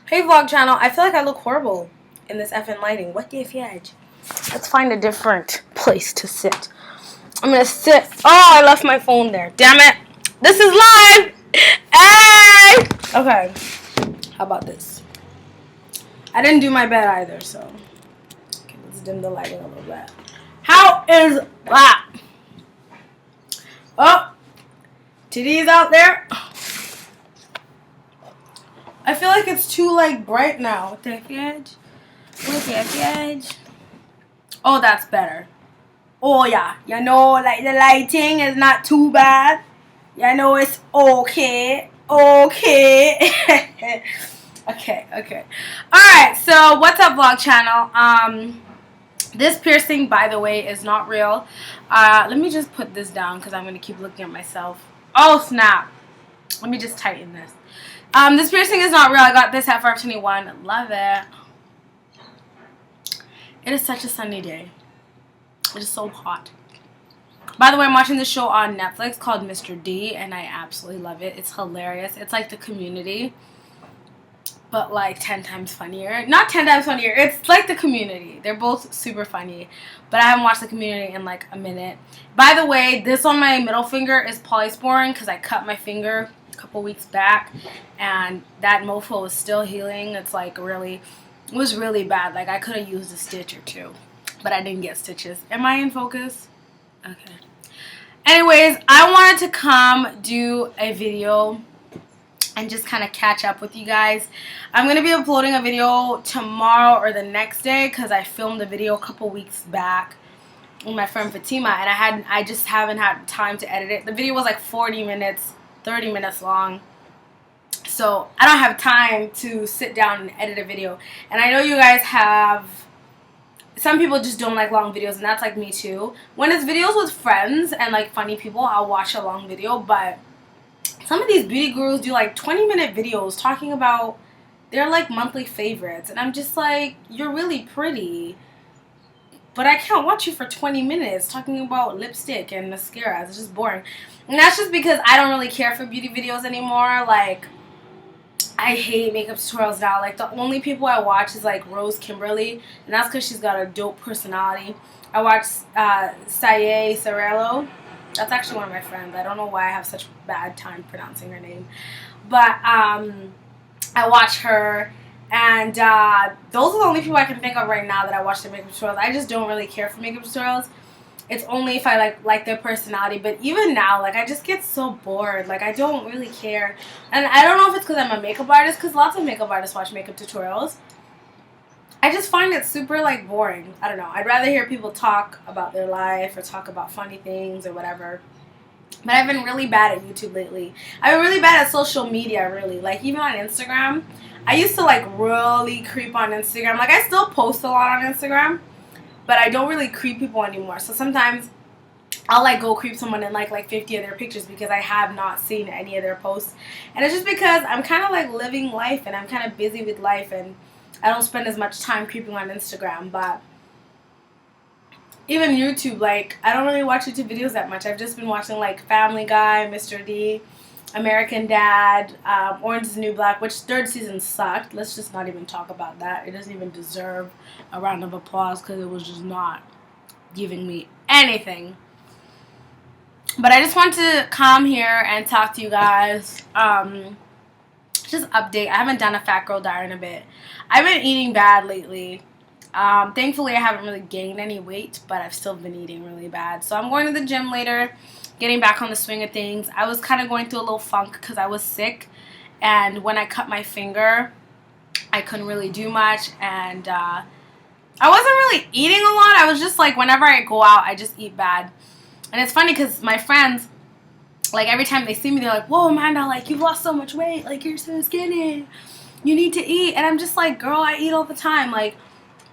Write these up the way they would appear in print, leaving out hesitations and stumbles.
Hey vlog channel, I feel like I look horrible in this effing lighting. What the fudge? Let's find a different place to sit. I'm gonna sit. Oh, I left my phone there. Damn it. This is live. Hey! Okay. How about this? I didn't do my bed either, so. Okay, let's dim the lighting a little bit. How is that? Oh, titties out there. I feel like it's too like bright now. What the fudge? What the fudge? Oh, that's better. Oh yeah, you know, like the lighting is not too bad. You know, it's okay. Okay. okay. Alright, so what's up vlog channel? This piercing, by the way, is not real. Let me just put this down because I'm going to keep looking at myself. Oh snap. Let me just tighten this. This piercing is not real. I got this at Forever 21. Love it. It is such a sunny day. It is so hot. By the way, I'm watching this show on Netflix called Mr. D, and I absolutely love it. It's hilarious. It's like The Community, but like 10 times funnier. Not 10 times funnier. It's like The Community. They're both super funny, but I haven't watched The Community in like a minute. By the way, this on my middle finger is polysporin because I cut my finger a couple weeks back, and that mofo is still healing. It's like really, it was really bad. Like I could have used a stitch or two, but I didn't get stitches. Am I in focus? Okay. Anyways, I wanted to come do a video and just kind of catch up with you guys. I'm going to be uploading a video tomorrow or the next day because I filmed a video a couple weeks back with my friend Fatima, and I just haven't had time to edit it. The video was like 40 minutes, 30 minutes long. So I don't have time to sit down and edit a video. And I know you guys have... Some people just don't like long videos, and that's like me too. When it's videos with friends and like funny people, I'll watch a long video, but some of these beauty gurus do like 20-minute videos talking about their like monthly favorites, and I'm just like, you're really pretty, but I can't watch you for 20 minutes talking about lipstick and mascara. It's just boring. And that's just because I don't really care for beauty videos anymore. Like, I hate makeup tutorials now. Like, the only people I watch is like Rose Kimberly, and that's because she's got a dope personality. I watch Saye Cerello. That's actually one of my friends. I don't know why I have such bad time pronouncing her name, but I watch her, and those are the only people I can think of right now that I watch their makeup tutorials. I just don't really care for makeup tutorials. It's only if I like their personality. But even now, like, I just get so bored. Like, I don't really care. And I don't know if it's because I'm a makeup artist, because lots of makeup artists watch makeup tutorials. I just find it super, like, boring. I don't know. I'd rather hear people talk about their life or talk about funny things or whatever. But I've been really bad at YouTube lately. I've been really bad at social media, really. Like, even on Instagram. I used to, like, really creep on Instagram. Like, I still post a lot on Instagram, but I don't really creep people anymore. So sometimes I'll like go creep someone in like 50 of their pictures because I have not seen any of their posts. And it's just because I'm kind of like living life, and I'm kind of busy with life, and I don't spend as much time creeping on Instagram. But even YouTube, like, I don't really watch YouTube videos that much. I've just been watching like Family Guy, Mr. D, American Dad, Orange is the New Black, which third season sucked. Let's just not even talk about that. It doesn't even deserve a round of applause because it was just not giving me anything. But I just want to come here and talk to you guys. Just update. I haven't done a fat girl diet in a bit. I've been eating bad lately. Thankfully, I haven't really gained any weight, but I've still been eating really bad. So I'm going to the gym later, getting back on the swing of things. I was kind of going through a little funk because I was sick, and when I cut my finger, I couldn't really do much, and I wasn't really eating a lot. I was just like, whenever I go out, I just eat bad. And it's funny because my friends, like, every time they see me, they're like, whoa, Amanda, like, you've lost so much weight, like, you're so skinny, you need to eat. And I'm just like, girl, I eat all the time. Like,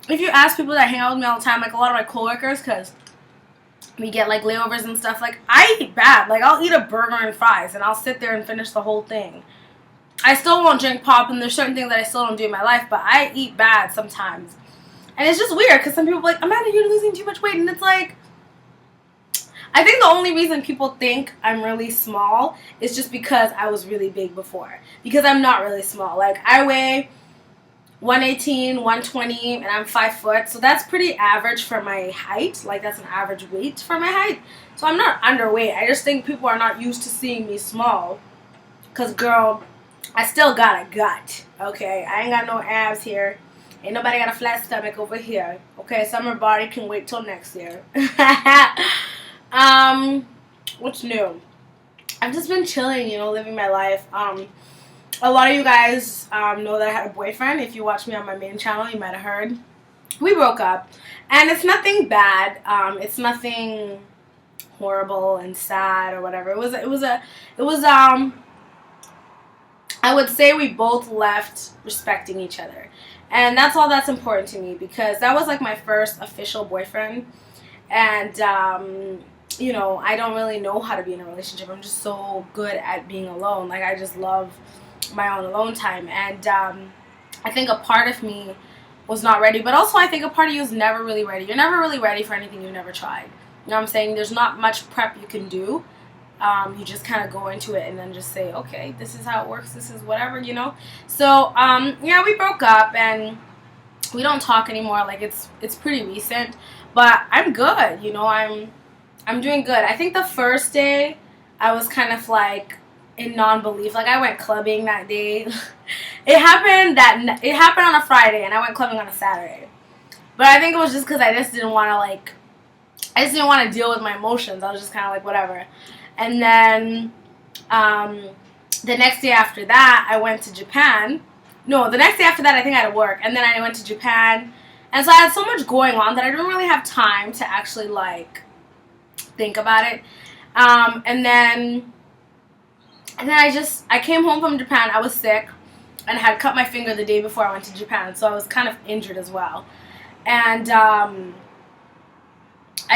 if you ask people that hang out with me all the time, like a lot of my coworkers, because we get like layovers and stuff, like, I eat bad. Like, I'll eat a burger and fries, and I'll sit there and finish the whole thing. I still won't drink pop, and there's certain things that I still don't do in my life, but I eat bad sometimes. And it's just weird, because some people are like, Amanda, you're losing too much weight, and it's like, I think the only reason people think I'm really small is just because I was really big before. Because I'm not really small. Like, I weigh 118, 120, and I'm 5 foot. So that's pretty average for my height. Like, that's an average weight for my height. So I'm not underweight. I just think people are not used to seeing me small. Because, girl, I still got a gut. Okay? I ain't got no abs here. Ain't nobody got a flat stomach over here. Okay? Summer body can wait till next year. What's new? I've just been chilling, you know, living my life. A lot of you guys know that I had a boyfriend. If you watch me on my main channel, you might have heard. We broke up, and it's nothing bad. It's nothing horrible and sad or whatever. It was I would say we both left respecting each other, and that's all that's important to me, because that was like my first official boyfriend, and you know, I don't really know how to be in a relationship. I'm just so good at being alone. Like, I just love my own alone time, and I think a part of me was not ready, but also I think a part of you is never really ready. You're never really ready for anything you've never tried. You know what I'm saying? There's not much prep you can do. You just kind of go into it and then just say, okay, this is how it works, this is whatever, you know. So yeah, we broke up and we don't talk anymore. Like, it's pretty recent, but I'm good, you know. I'm doing good. I think the first day I was kind of like in non-belief. Like, I went clubbing that day. It happened on a Friday, and I went clubbing on a Saturday. But I think it was just because I just didn't want to deal with my emotions. I was just kind of like, whatever. And then the next day after that, I went to Japan. No, the next day after that, I think I had to work. And then I went to Japan. And so I had so much going on that I didn't really have time to actually, like, think about it. And then I came home from Japan. I was sick and had cut my finger the day before I went to Japan, so I was kind of injured as well. And I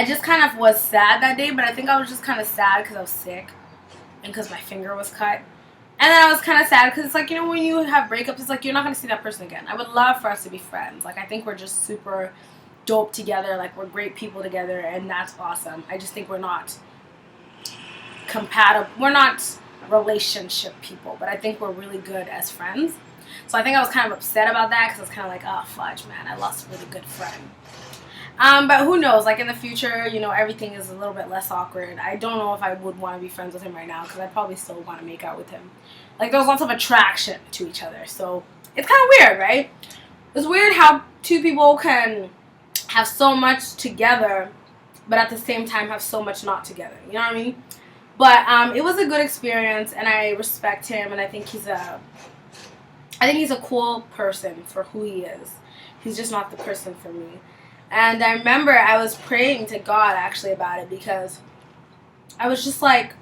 just kind of was sad that day, but I think I was just kind of sad because I was sick and because my finger was cut. And then I was kind of sad because it's like, you know, when you have breakups, it's like you're not going to see that person again. I would love for us to be friends. Like, I think we're just super dope together. Like, we're great people together, and that's awesome. I just think we're not compatible. We're not relationship people, but I think we're really good as friends. So I think I was kind of upset about that because I was kind of like, oh, fudge, man, I lost a really good friend. But who knows, like, in the future, you know, everything is a little bit less awkward. I don't know if I would want to be friends with him right now, because I probably still want to make out with him. Like, there's lots of attraction to each other, so it's kind of weird, right? It's weird how two people can have so much together, but at the same time have so much not together, you know what I mean? But it was a good experience, and I respect him, and I think he's a cool person for who he is. He's just not the person for me. And I remember I was praying to God, actually, about it, because I was just like,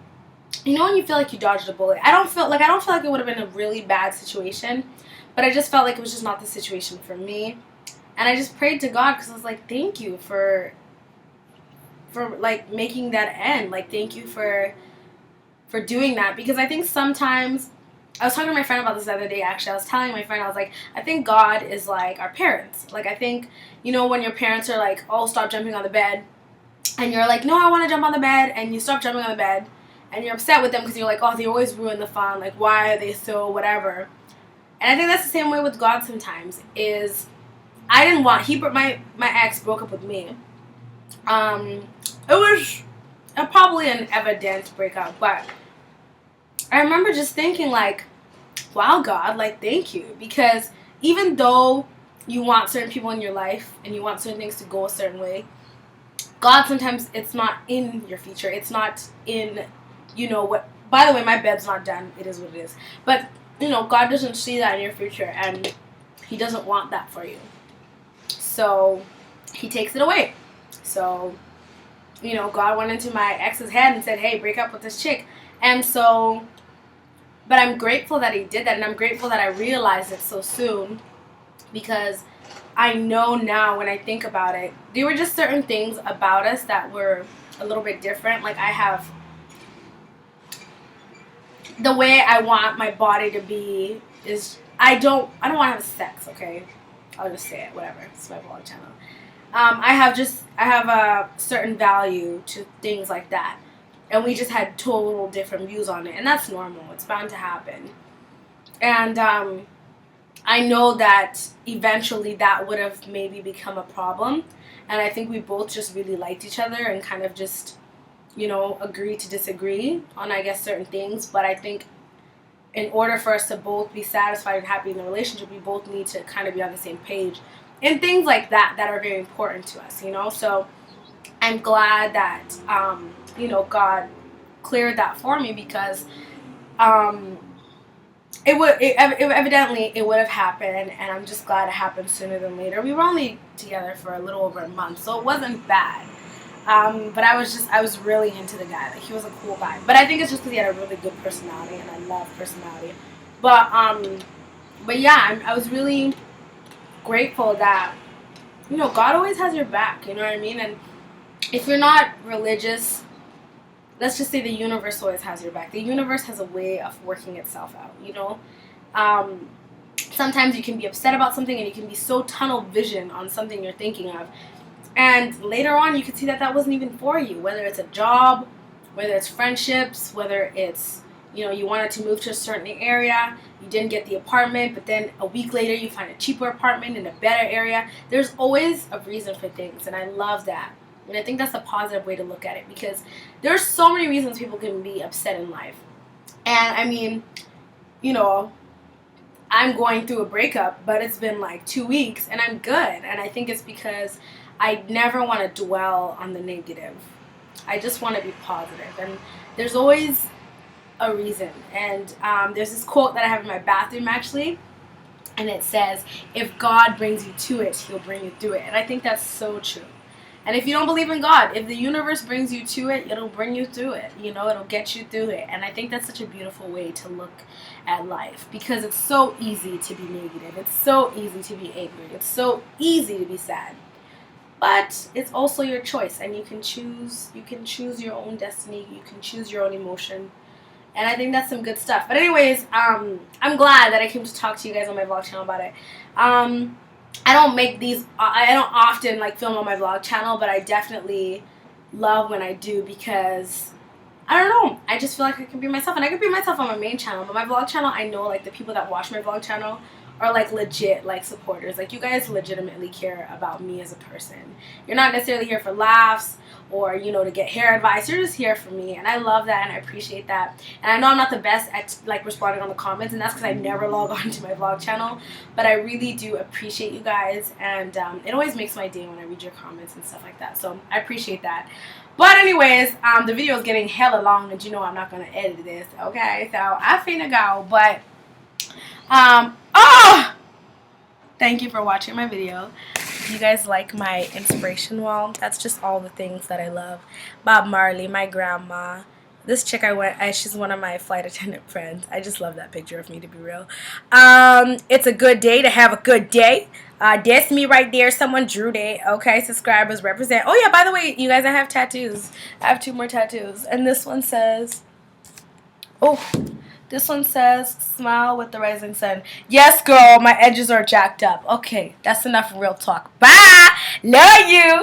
you know when you feel like you dodged a bullet? I don't feel like it would have been a really bad situation, but I just felt like it was just not the situation for me. And I just prayed to God, because I was like, thank you for like making that end. Like, thank you for doing that, because I think sometimes, I was talking to my friend about this the other day, actually. I was telling my friend, I was like, I think God is like our parents. Like, I think, you know, when your parents are like, oh, stop jumping on the bed, and you're like, no, I want to jump on the bed, and you stop jumping on the bed, and you're upset with them because you're like, oh, they always ruin the fun, like, why are they so whatever? And I think that's the same way with God sometimes, is my ex broke up with me. It was probably an evident breakup, but I remember just thinking, like, wow, God, like, thank you. Because even though you want certain people in your life and you want certain things to go a certain way, God, sometimes it's not in your future. It's not in, you know, what. By the way, my bed's not done. It is what it is. But, you know, God doesn't see that in your future, and he doesn't want that for you. So he takes it away. So, you know, God went into my ex's head and said, hey, break up with this chick. And so, but I'm grateful that he did that, and I'm grateful that I realized it so soon, because I know now when I think about it, there were just certain things about us that were a little bit different. Like, I have the way I want my body to be is, I don't want to have sex, okay? I'll just say it, whatever. It's my vlog channel. I have a certain value to things like that. And we just had total different views on it. And that's normal. It's bound to happen. And I know that eventually that would have maybe become a problem. And I think we both just really liked each other and kind of just, agree to disagree on, I guess, certain things. But I think in order for us to both be satisfied and happy in the relationship, we both need to kind of be on the same page and things like that are very important to us, So I'm glad that, God cleared that for me, because evidently it would have happened, and I'm just glad it happened sooner than later. We were only together for a little over a month, so it wasn't bad. But I was really into the guy. Like, he was a cool guy. But I think it's just because he had a really good personality, and I love personality. But yeah, I was really grateful that, God always has your back. You know what I mean? And if you're not religious, let's just say the universe always has your back. The universe has a way of working itself out. Sometimes you can be upset about something, and you can be so tunnel vision on something you're thinking of. And later on, you can see that that wasn't even for you, whether it's a job, whether it's friendships, whether it's, you wanted to move to a certain area, you didn't get the apartment, but then a week later you find a cheaper apartment in a better area. There's always a reason for things, and I love that. And I think that's a positive way to look at it, because there's so many reasons people can be upset in life. And I mean, I'm going through a breakup, but it's been like 2 weeks, and I'm good. And I think it's because I never want to dwell on the negative. I just want to be positive. And there's always a reason. And there's this quote that I have in my bathroom, actually. And it says, if God brings you to it, he'll bring you through it. And I think that's so true. And if you don't believe in God, if the universe brings you to it, it'll bring you through it. It'll get you through it. And I think that's such a beautiful way to look at life, because it's so easy to be negative. It's so easy to be angry. It's so easy to be sad. But it's also your choice, and you can choose your own destiny. You can choose your own emotion. And I think that's some good stuff. But anyways, I'm glad that I came to talk to you guys on my vlog channel about it. I don't often film on my vlog channel, but I definitely love when I do, because I don't know, I just feel like I can be myself, and I can be myself on my main channel, but my vlog channel, I know the people that watch my vlog channel are legit supporters. You guys legitimately care about me as a person. You're not necessarily here for laughs or to get hair advice. You're just here for me, and I love that, and I appreciate that. And I know I'm not the best at responding on the comments, and that's because I never log on to my vlog channel, but I really do appreciate you guys, and it always makes my day when I read your comments and stuff like that, so I appreciate that. But anyways, the video is getting hella long, and I'm not gonna edit this, okay? So I finna go, but thank you for watching my video. If you guys like my inspiration wall, that's just all the things that I love. Bob Marley, my grandma. This chick she's one of my flight attendant friends. I just love that picture of me, to be real. It's a good day to have a good day. That's me right there. Someone drew that. Okay, subscribers represent. Oh yeah, by the way, you guys, I have tattoos. I have 2 more tattoos. And this one says, this one says, smile with the rising sun. Yes, girl, my edges are jacked up. Okay, that's enough real talk. Bye! Love you!